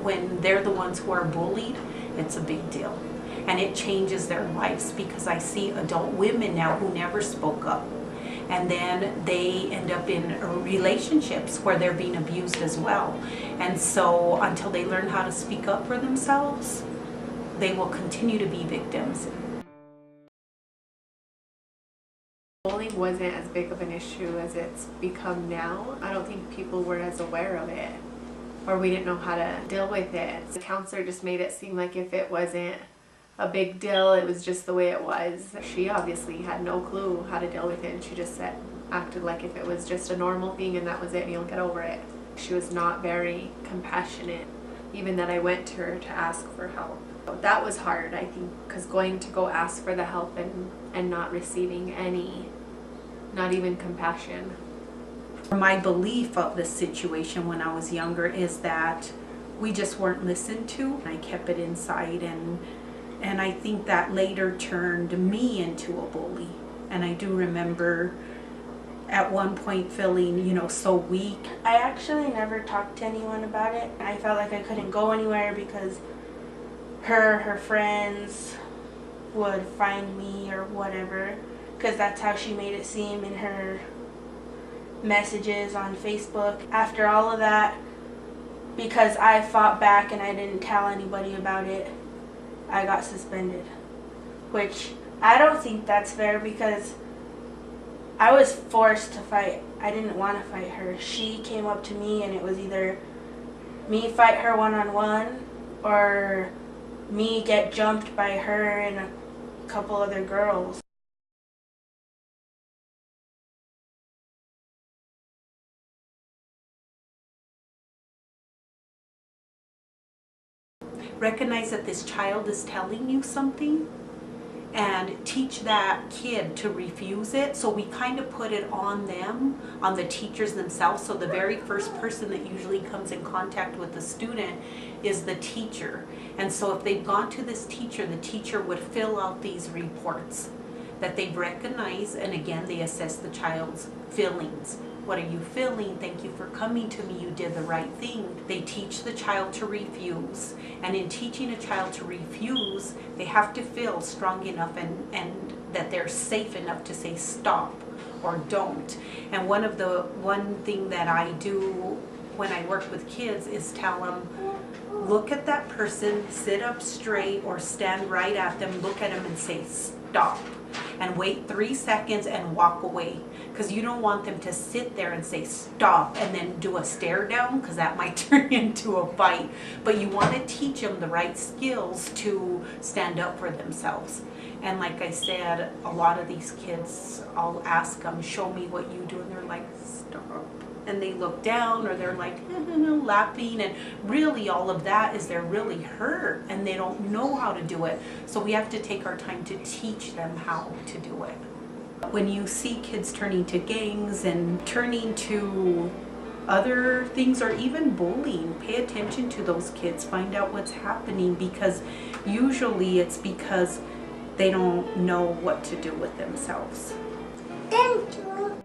When they're the ones who are bullied, it's a big deal. And it changes their lives, because I see adult women now who never spoke up. And then they end up in relationships where they're being abused as well. And so until they learn how to speak up for themselves, they will continue to be victims. Bullying wasn't as big of an issue as it's become now. I don't think people were as aware of it, or we didn't know how to deal with it. The counselor just made it seem like if it wasn't a big deal, it was just the way it was. She obviously had no clue how to deal with it, and she just acted like if it was just a normal thing and that was it and you'll get over it. She was not very compassionate, even that I went to her to ask for help. That was hard, I think, because going to go ask for the help and not receiving any, not even compassion. My belief of the situation when I was younger is that we just weren't listened to. I kept it inside, and I think that later turned me into a bully. And I do remember at one point feeling, so weak. I actually never talked to anyone about it. I felt like I couldn't go anywhere because her friends would find me or whatever, because that's how she made it seem in her messages on Facebook. After all of that, because I fought back and I didn't tell anybody about it, I got suspended, which I don't think that's fair, because I was forced to fight. I didn't want to fight her. She came up to me, and it was either me fight her one-on-one or me get jumped by her and a couple other girls. Recognize that this child is telling you something, and teach that kid to refuse it. So we kind of put it on them, on the teachers themselves. So the very first person that usually comes in contact with the student is the teacher. And so if they've gone to this teacher, the teacher would fill out these reports that they've recognized, and again, they assess the child's feelings. What are you feeling? Thank you for coming to me. You did the right thing. They teach the child to refuse. And in teaching a child to refuse, they have to feel strong enough and that they're safe enough to say stop or don't. And one thing that I do when I work with kids is tell them, look at that person, sit up straight or stand right at them, look at them and say stop. And wait 3 seconds and walk away, because you don't want them to sit there and say stop and then do a stare down, because that might turn into a fight. But you want to teach them the right skills to stand up for themselves. And like I said, a lot of these kids, I'll ask them, show me what you do, and they're like, stop. And they look down, or they're like laughing, and really all of that is they're really hurt and they don't know how to do it. So we have to take our time to teach them how to do it. When you see kids turning to gangs and turning to other things, or even bullying, pay attention to those kids, find out what's happening, because usually it's because they don't know what to do with themselves. Thank you.